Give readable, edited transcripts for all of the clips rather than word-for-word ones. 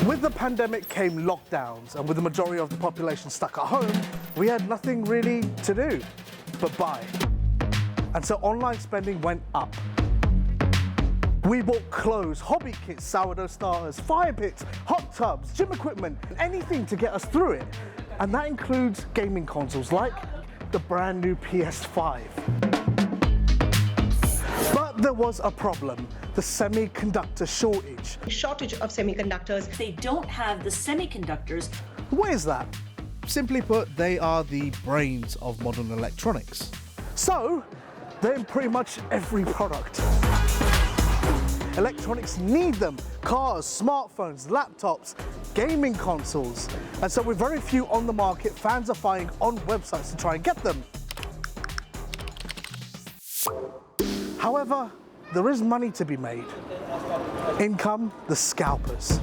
With the pandemic came lockdowns, and with the majority of the population stuck at home, we had nothing really to do but buy. And so online spending went up. We bought clothes, hobby kits, sourdough starters, fire pits, hot tubs, gym equipment, anything to get us through it. And that includes gaming consoles like the brand new PS5. But there was a problem, the semiconductor shortage. Shortage of semiconductors. They don't have the semiconductors. What is that? Simply put, they are the brains of modern electronics. So, they're in pretty much every product. Electronics need them. Cars, smartphones, laptops, gaming consoles. And so with very few on the market, fans are fighting on websites to try and get them. However, there is money to be made. In come the scalpers.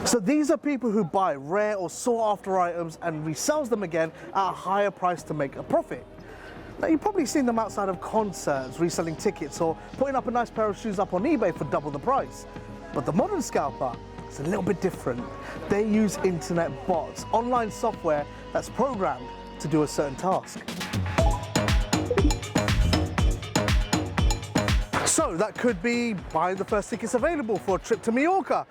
So these are people who buy rare or sought after items and resells them again at a higher price to make a profit. Now, you've probably seen them outside of concerts, reselling tickets, or putting up a nice pair of shoes up on eBay for double the price. But the modern scalper is a little bit different. They use internet bots, online software that's programmed to do a certain task. So that could be buying the first tickets available for a trip to Mallorca,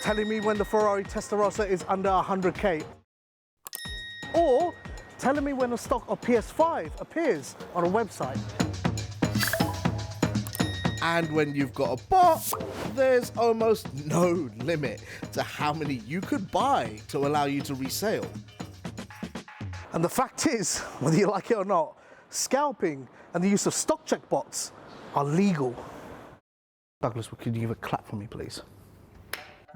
telling me when the Ferrari Testarossa is under 100k, or telling me when a stock of PS5 appears on a website. And when you've got a bot, there's almost no limit to how many you could buy to allow you to resale. And the fact is, whether you like it or not, scalping and the use of stock check bots are legal. Douglas, could you give a clap for me, please?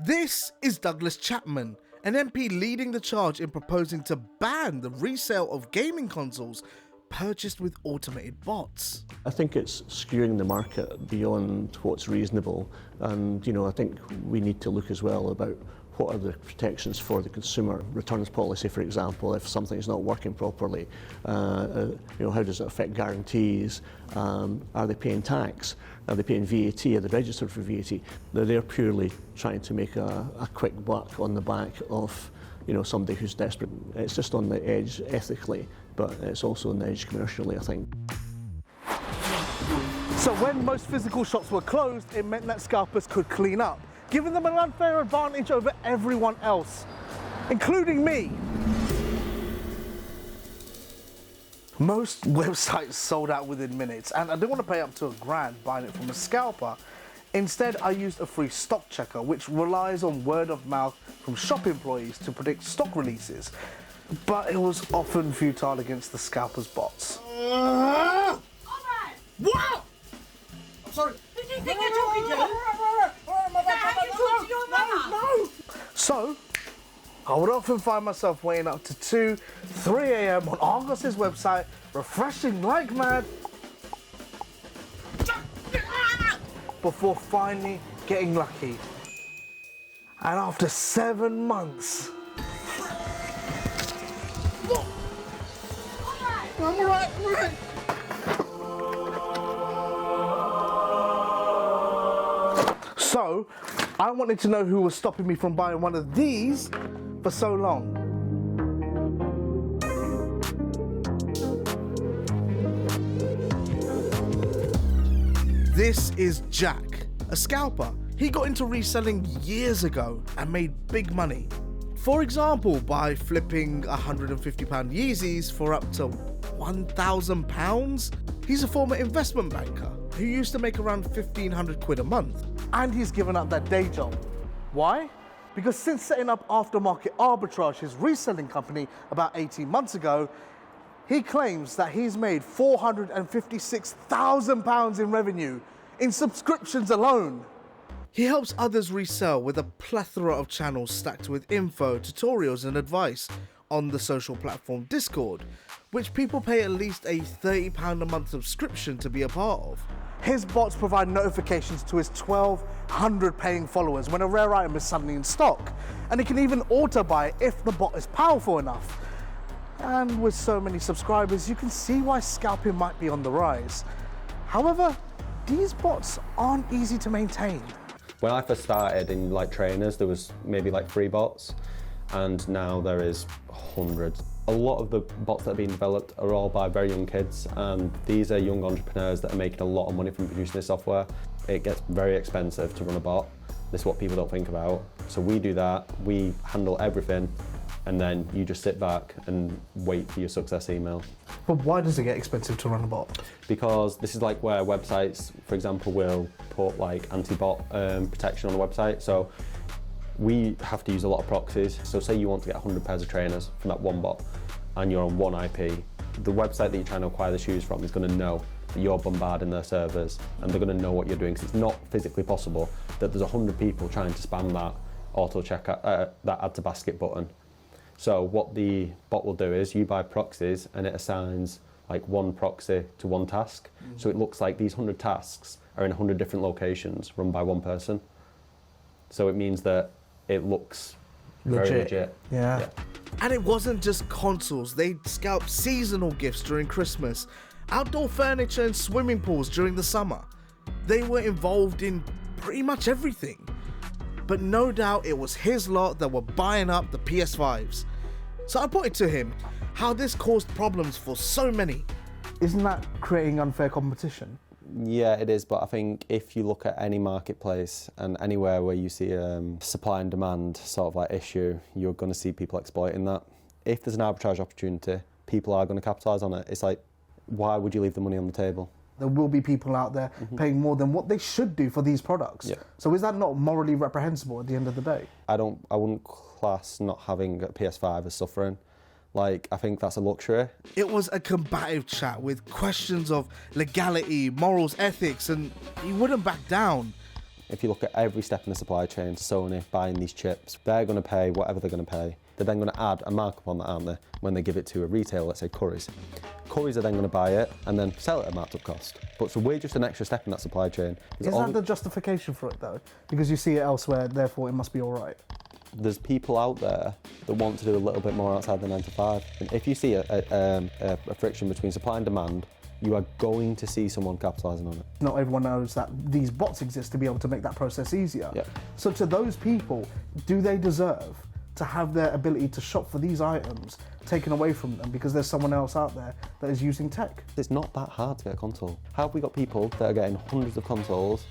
This is Douglas Chapman, an MP leading the charge in proposing to ban the resale of gaming consoles purchased with automated bots. I think it's skewing the market beyond what's reasonable, and I think we need to look as well about what are the protections for the consumer. Returns policy, for example, if something is not working properly, how does it affect guarantees? Are they paying tax? Are they paying VAT? Are they registered for VAT? They're purely trying to make a quick buck on the back of somebody who's desperate. It's just on the edge ethically, but it's also on the edge commercially, I think. So when most physical shops were closed, it meant that scalpers could clean up, giving them an unfair advantage over everyone else, including me. Most websites sold out within minutes, and I didn't want to pay up to $1,000 buying it from a scalper. Instead, I used a free stock checker, which relies on word of mouth from shop employees to predict stock releases. But it was often futile against the scalpers' bots. What? I'm sorry. Who do you think you're talking to? Have you talked to your mother? No! So, I would often find myself waiting up to 2, 3 a.m. on Argos's website, refreshing like mad, before finally getting lucky. And after 7 months, I'm all right. So, I wanted to know who was stopping me from buying one of these for so long. This is Jack, a scalper. He got into reselling years ago and made big money. For example, by flipping £150 Yeezys for up to £1,000. He's a former investment banker who used to make around 1,500 quid a month. And he's given up that day job. Why? Because since setting up Aftermarket Arbitrage, his reselling company, about 18 months ago, he claims that he's made £456,000 in revenue in subscriptions alone. He helps others resell with a plethora of channels stacked with info, tutorials and advice on the social platform Discord, which people pay at least a £30 a month subscription to be a part of. His bots provide notifications to his 1,200 paying followers when a rare item is suddenly in stock, and he can even auto-buy if the bot is powerful enough. And with so many subscribers, you can see why scalping might be on the rise. However, these bots aren't easy to maintain. When I first started in like trainers, there was maybe like 3 bots, and now there is hundreds. A lot of the bots that are being developed are all by very young kids, and these are young entrepreneurs that are making a lot of money from producing this software. It gets very expensive to run a bot. This is what people don't think about. So we do that, we handle everything, and then you just sit back and wait for your success email. But why does it get expensive to run a bot? Because this is like where websites, for example, will put like anti-bot protection on the website. So we have to use a lot of proxies. So say you want to get 100 pairs of trainers from that one bot and you're on one IP, the website that you're trying to acquire the shoes from is going to know that you're bombarding their servers, and they're going to know what you're doing, because it's not physically possible that there's 100 people trying to spam that auto checkout, that add to basket button. So what the bot will do is you buy proxies and it assigns like one proxy to one task. So it looks like these 100 tasks are in 100 different locations run by one person. So it means that it looks very legit. Yeah. And it wasn't just consoles. They'd scalp seasonal gifts during Christmas, outdoor furniture and swimming pools during the summer. They were involved in pretty much everything. But no doubt it was his lot that were buying up the PS5s. So I put it to him how this caused problems for so many. Isn't that creating unfair competition? Yeah, it is, but I think if you look at any marketplace and anywhere where you see supply and demand sort of like issue, you're going to see people exploiting that. If there's an arbitrage opportunity, people are going to capitalise on it. It's like, why would you leave the money on the table? There will be people out there paying more than what they should do for these products. Yeah. So is that not morally reprehensible at the end of the day? I wouldn't class not having a PS5 as suffering. Like, I think that's a luxury. It was a combative chat with questions of legality, morals, ethics, and he wouldn't back down. If you look at every step in the supply chain, Sony buying these chips, they're going to pay whatever they're going to pay. They're then going to add a markup on that, aren't they, when they give it to a retailer, let's say Currys. Currys are then going to buy it and then sell it at marked up cost. But so we're just an extra step in that supply chain. Is that the justification for it, though? Because you see it elsewhere, therefore it must be all right. There's people out there that want to do a little bit more outside the 9 to 5. And if you see a friction between supply and demand, you are going to see someone capitalising on it. Not everyone knows that these bots exist to be able to make that process easier. Yeah. So to those people, do they deserve to have their ability to shop for these items taken away from them because there's someone else out there that is using tech? It's not that hard to get a console. How have we got people that are getting hundreds of consoles,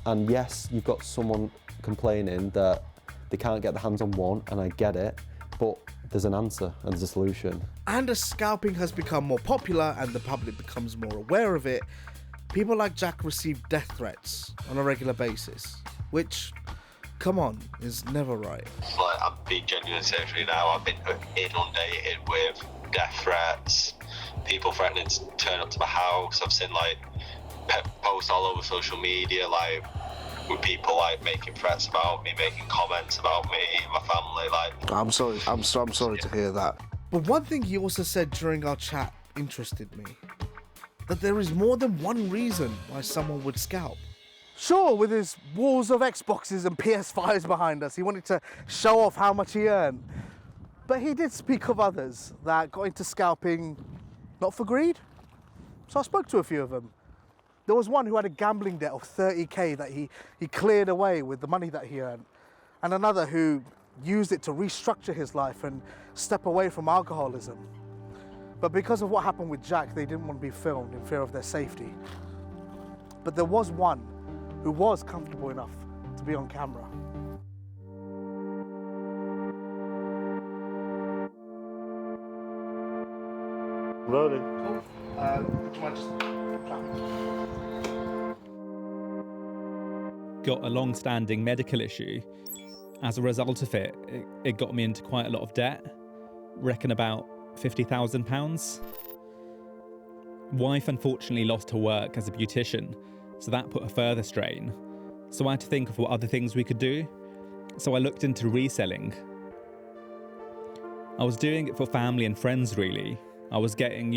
and yes, you've got someone complaining that they can't get their hands on one, and I get it, but there's an answer and there's a solution. And as scalping has become more popular and the public becomes more aware of it, people like Jack receive death threats on a regular basis, which, come on, is never right. Like, I'm being genuine seriously now. I've been inundated with death threats, people threatening to turn up to my house. I've seen like posts all over social media, like with people like making threats about me, making comments about me and my family. Like, I'm sorry. I'm sorry to hear that. But one thing he also said during our chat interested me. That there is more than one reason why someone would scalp. Sure, with his walls of Xboxes and PS5s behind us, he wanted to show off how much he earned. But he did speak of others that got into scalping not for greed. So I spoke to a few of them. There was one who had a gambling debt of 30k that he cleared away with the money that he earned. And another who used it to restructure his life and step away from alcoholism. But because of what happened with Jack, they didn't want to be filmed in fear of their safety. But there was one who was comfortable enough to be on camera. Rolling. Got a long-standing medical issue. As a result of it, it got me into quite a lot of debt. Reckon about £50,000. Wife unfortunately lost her work as a beautician, so that put a further strain. So I had to think of what other things we could do. So I looked into reselling. I was doing it for family and friends, really. I was getting,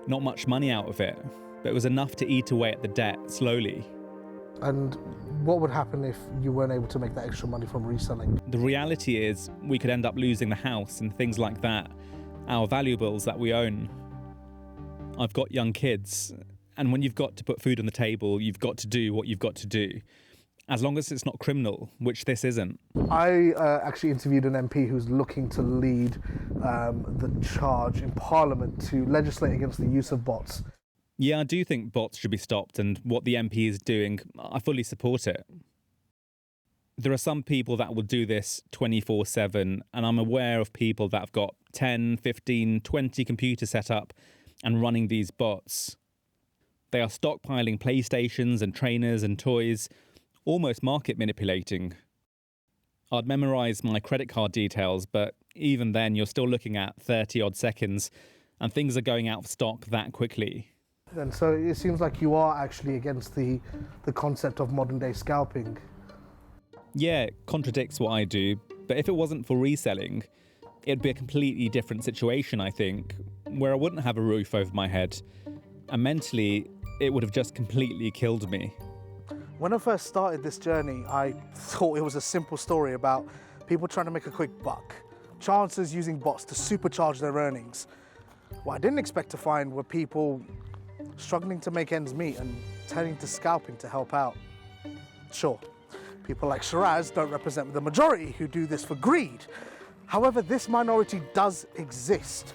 not much money out of it, but it was enough to eat away at the debt slowly. And what would happen if you weren't able to make that extra money from reselling? The reality is we could end up losing the house and things like that, our valuables that we own. I've got young kids, And when you've got to put food on the table, you've got to do what you've got to do. As long as it's not criminal, which this isn't. I actually interviewed an MP who's looking to lead the charge in Parliament to legislate against the use of bots. Yeah, I do think bots should be stopped, and what the MP is doing, I fully support it. There are some people that will do this 24/7, and I'm aware of people that have got 10, 15, 20 computers set up and running these bots. They are stockpiling PlayStations and trainers and toys, almost market manipulating. I'd memorise my credit card details, but even then you're still looking at 30 odd seconds and things are going out of stock that quickly. And so it seems like you are actually against the concept of modern day scalping. Yeah, it contradicts what I do, but if it wasn't for reselling, it'd be a completely different situation, I think, where I wouldn't have a roof over my head, and mentally it would have just completely killed me. When I first started this journey, I thought it was a simple story about people trying to make a quick buck, chancers using bots to supercharge their earnings. What I didn't expect to find were people struggling to make ends meet and turning to scalping to help out. Sure, people like Shiraz don't represent the majority who do this for greed. However, this minority does exist.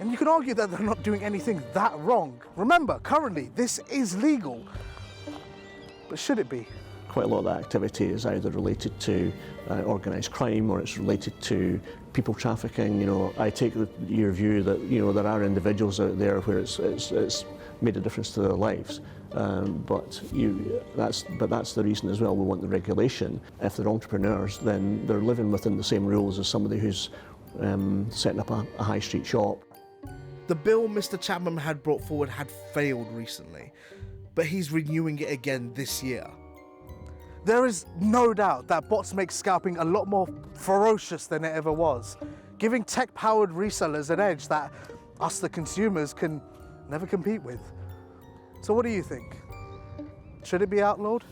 And you can argue that they're not doing anything that wrong. Remember, currently, this is legal. But should it be? Quite a lot of that activity is either related to organised crime or it's related to people trafficking. You know, I take your view that, you know, there are individuals out there where it's made a difference to their lives. But that's the reason as well we want the regulation. If they're entrepreneurs, then they're living within the same rules as somebody who's setting up a high street shop. The bill Mr. Chapman had brought forward had failed recently, but he's renewing it again this year. There is no doubt that bots make scalping a lot more ferocious than it ever was, giving tech-powered resellers an edge that us, the consumers, can never compete with. So what do you think? Should it be outlawed?